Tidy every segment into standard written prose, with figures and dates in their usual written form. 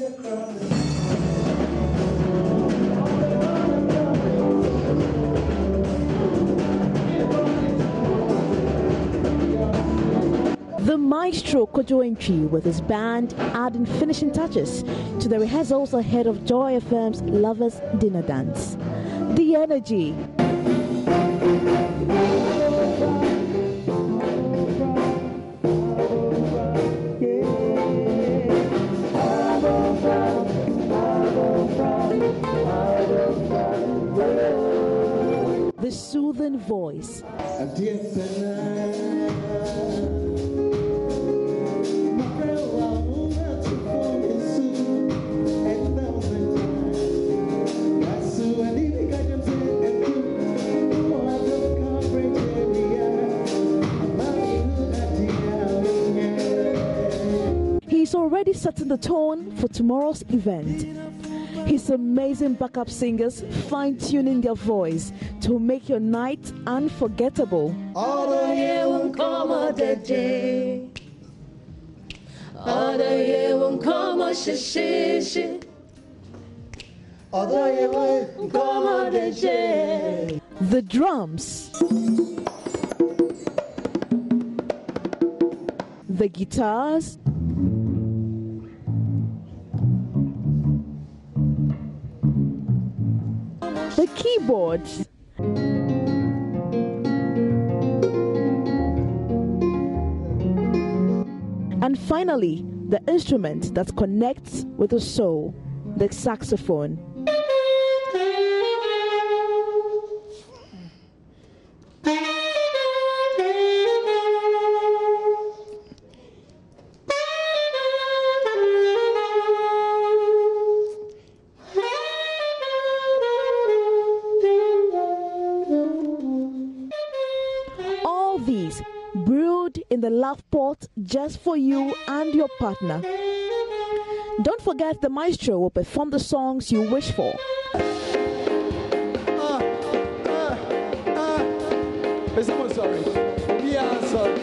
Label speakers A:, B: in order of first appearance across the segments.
A: The maestro Kojo Entry with his band adding finishing touches to the rehearsals ahead of Joy FM's Lovers Dinner Dance. The energy. The soothing voice. He's already setting the tone for tomorrow's event. His amazing backup singers fine-tuning their voice to make your night unforgettable. The drums, the guitars, the keyboards, and finally, the instrument that connects with the soul, the saxophone. All these brewed in the love pot just for you and your partner. Don't forget the maestro will perform the songs you wish for.
B: Sorry. We are sorry.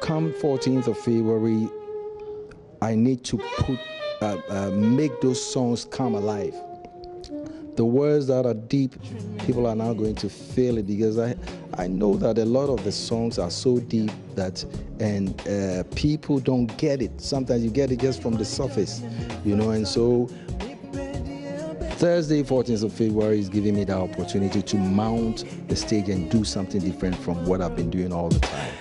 C: Come 14th of February, I need to make those songs come alive. The words that are deep, people are now going to feel it, because I know that a lot of the songs are so deep that people don't get it. Sometimes you get it just from the surface, you know, and so Thursday, 14th of February is giving me the opportunity to mount the stage and do something different from what I've been doing all the time.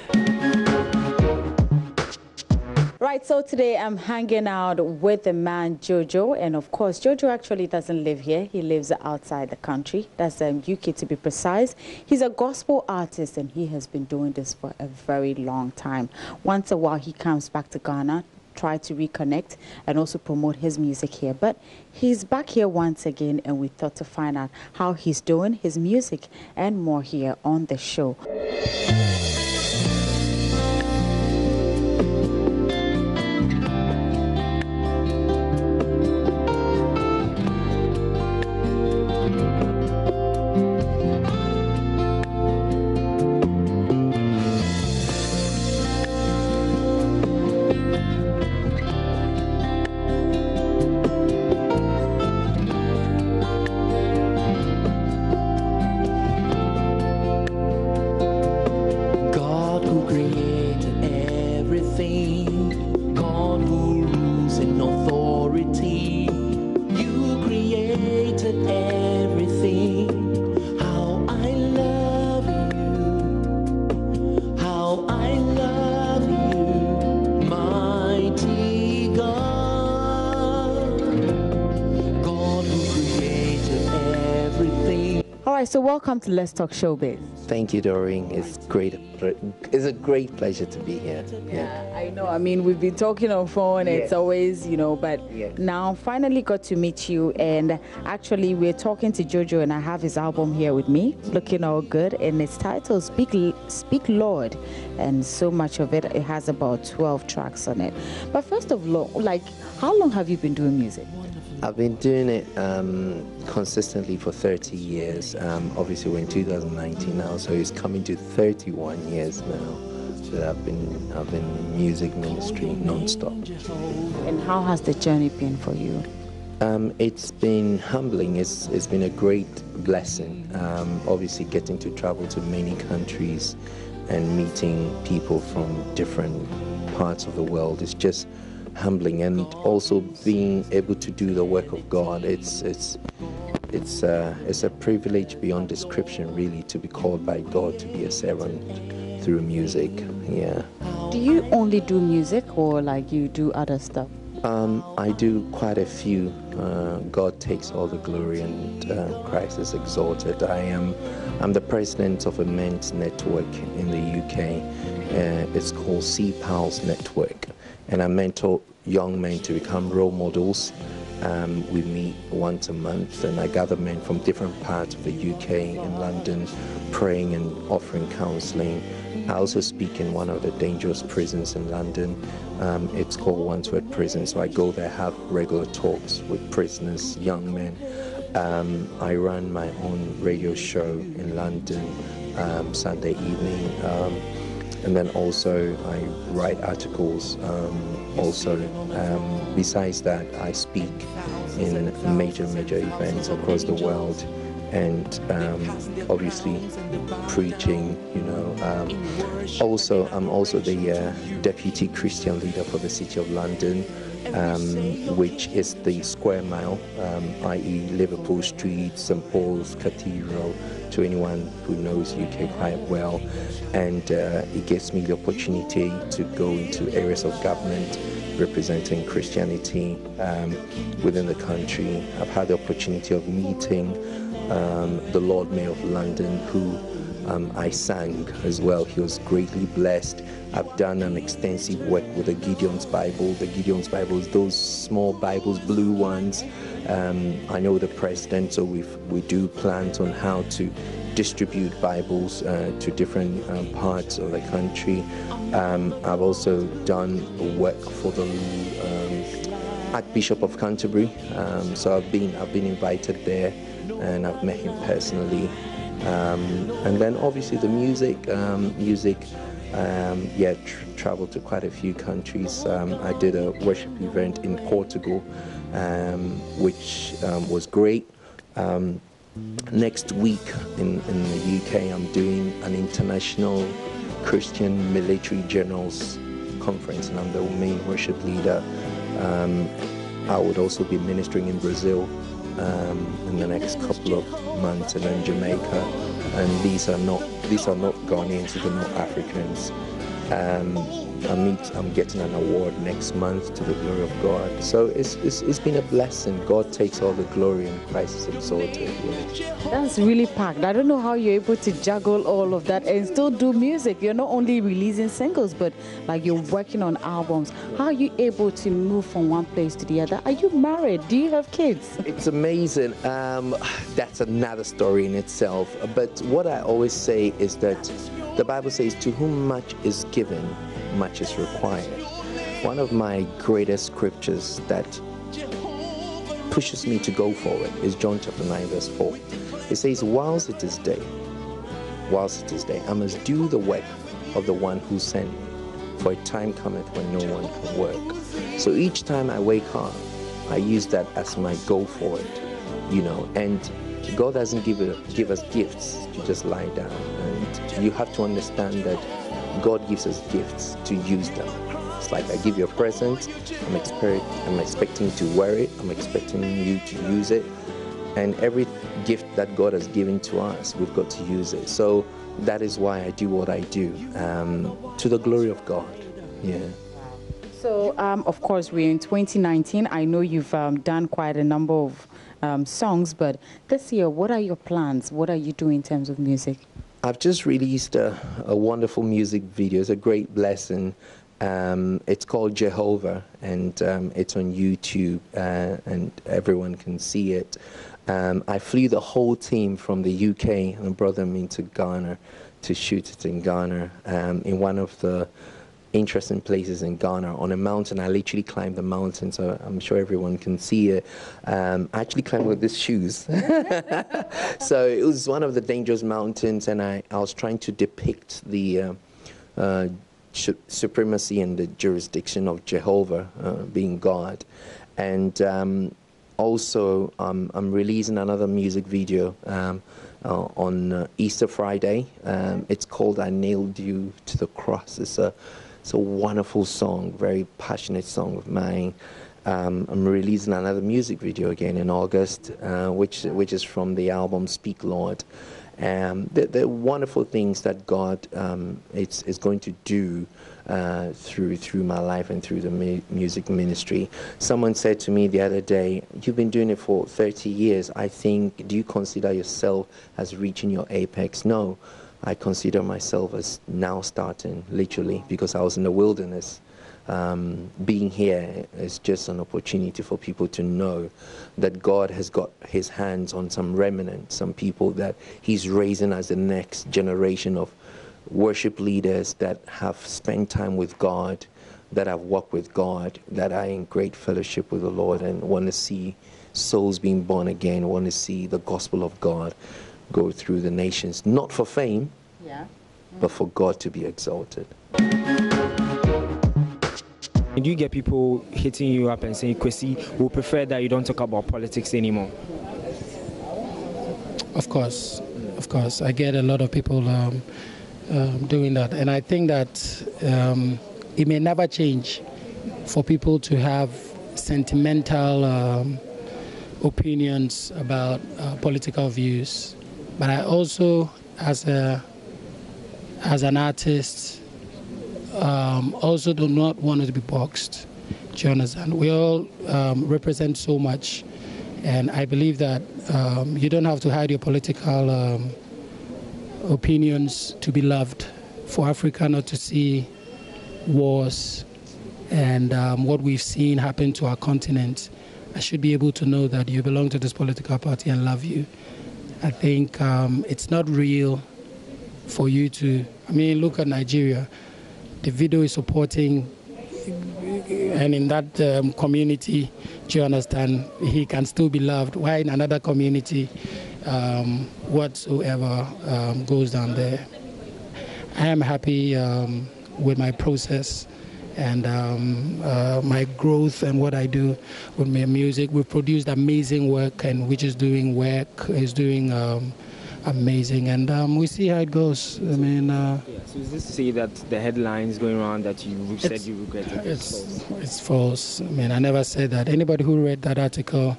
D: Right, so today I'm hanging out with the man Jojo, and of course Jojo actually doesn't live here. He lives outside the country. That's UK to be precise. He's a gospel artist and he has been doing this for a very long time. Once a while he comes back to Ghana, try to reconnect and also promote his music here. But he's back here once again, and we thought to find out how he's doing, his music and more here on the show. so welcome to Let's Talk Showbiz.
E: Thank you, Doreen. It's great. It's a great pleasure to be here.
D: Yeah, I know. I mean, we've been talking on phone.
E: Yes.
D: It's always, but
E: Yes.
D: now finally got to meet you. And actually, we're talking to Jojo, and I have his album here with me, looking all good. And it's titled Speak Lord. And so much of it, it has about 12 tracks on it. But first of all, how long have you been doing music?
E: I've been doing it consistently for 30 years. Obviously, we're in 2019 now, so it's coming to 31 years now. So I've been in music ministry non-stop.
D: And how has the journey been for you?
E: It's been humbling. It's been a great blessing. Obviously, getting to travel to many countries and meeting people from different parts of the world is just humbling, and also being able to do the work of God. It's a privilege beyond description, really, to be called by God to be a servant through music. Yeah.
D: Do you only do music, or you do other stuff?
E: I do quite a few. God takes all the glory, and Christ is exalted. I'm the president of a men's network in the UK. It's called Sea Pals Network, and I mentor young men to become role models. We meet once a month, and I gather men from different parts of the UK in London, praying and offering counseling. I also speak in one of the dangerous prisons in London. It's called Wandsworth Prison, so I go there, have regular talks with prisoners, young men. I run my own radio show in London Sunday evening, and then also I write articles. Besides that, I speak in major events across the world, and obviously preaching. Also, I'm also the deputy Christian leader for the City of London, which is the square mile, i.e. Liverpool Street, St Paul's Cathedral, to anyone who knows UK quite well. And it gives me the opportunity to go into areas of government representing Christianity within the country. I've had the opportunity of meeting the Lord Mayor of London, who I sang as well. He was greatly blessed. I've done an extensive work with the Gideon's Bible. The Gideon's Bible is those small Bibles, blue ones. I know the president, so we do plans on how to distribute Bibles to different parts of the country. I've also done work for the Archbishop of Canterbury, so I've been invited there, and I've met him personally. And then obviously the music, traveled to quite a few countries. I did a worship event in Portugal, which was great. Next week in the UK, I'm doing an international Christian military generals conference, and I'm the main worship leader. I would also be ministering in Brazil in the next couple of months, and then Jamaica. And these are not Ghanaians, these are not Africans. I'm getting an award next month to the glory of God. So it's been a blessing. God takes all the glory, and Christ is exalted.
D: That's really packed. I don't know how you're able to juggle all of that and still do music. You're not only releasing singles, but you're working on albums. How are you able to move from one place to the other? Are you married? Do you have kids?
E: It's amazing. That's another story in itself. But what I always say is that the Bible says, to whom much is given, much is required. One of my greatest scriptures that pushes me to go forward is John chapter 9 verse 4. It says, whilst it is day, I must do the work of the one who sent me, for a time cometh when no one can work. So each time I wake up, I use that as my go forward, and God doesn't give us gifts to just lie down, and you have to understand that God gives us gifts to use them. It's like I give you a present, I'm expecting to wear it, I'm expecting you to use it, and every gift that God has given to us, we've got to use it. So that is why I do what I do, to the glory of God. Yeah. So,
D: of course, we're in 2019. I know you've done quite a number of songs. But this year, what are your plans? What are you doing in terms of music?
E: I've just released a wonderful music video. It's a great blessing. It's called Jehovah, and it's on YouTube, and everyone can see it. I flew the whole team from the UK and brought them into Ghana to shoot it in Ghana, in one of the interesting places in Ghana, on a mountain. I literally climbed the mountain, so I'm sure everyone can see it. I actually climbed with these shoes. So it was one of the dangerous mountains, and I was trying to depict the supremacy and the jurisdiction of Jehovah, being God. And also I'm releasing another music video on Easter Friday. It's called I Nailed You to the Cross. It's a wonderful song, very passionate song of mine. I'm releasing another music video again in August, which is from the album Speak Lord. The wonderful things that God is going to do through my life and through the music ministry. Someone said to me the other day, "You've been doing it for 30 years. I think, do you consider yourself as reaching your apex?" No, I consider myself as now starting, literally, because I was in the wilderness. Being here is just an opportunity for people to know that God has got his hands on some remnant, some people that he's raising as the next generation of worship leaders that have spent time with God, that have walked with God, that are in great fellowship with the Lord and want to see souls being born again, want to see the gospel of God go through the nations, not for fame, but for God to be exalted.
F: Do you get people hitting you up and saying, "Kwesi, we prefer that you don't talk about politics anymore"?
G: Of course. I get a lot of people doing that. And I think that it may never change for people to have sentimental opinions about political views. But I also, as an artist, also do not want to be boxed. Do you understand? We all represent so much, and I believe that you don't have to hide your political opinions to be loved. For Africa not to see wars and what we've seen happen to our continent, I should be able to know that you belong to this political party and love you. I think it's not real for you to, look at Nigeria. The video is supporting, and in that community, do you understand, he can still be loved. Why in another community, whatsoever goes down there? I am happy with my process and my growth and what I do with my music. We've produced amazing work, and which is doing amazing, and we see how it goes.
F: So is this to say that the headlines going around that you said you regretted?
G: It's false. I never said that. Anybody who read that article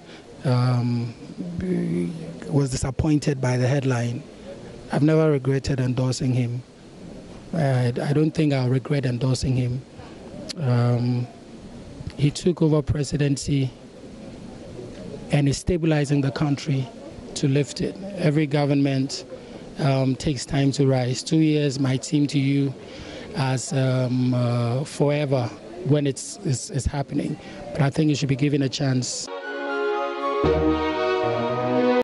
G: was disappointed by the headline. I've never regretted endorsing him. I don't think I'll regret endorsing him. He took over presidency and is stabilizing the country to lift it. Every government takes time to rise. 2 years might seem to you as forever when it's happening, but I think you should be given a chance.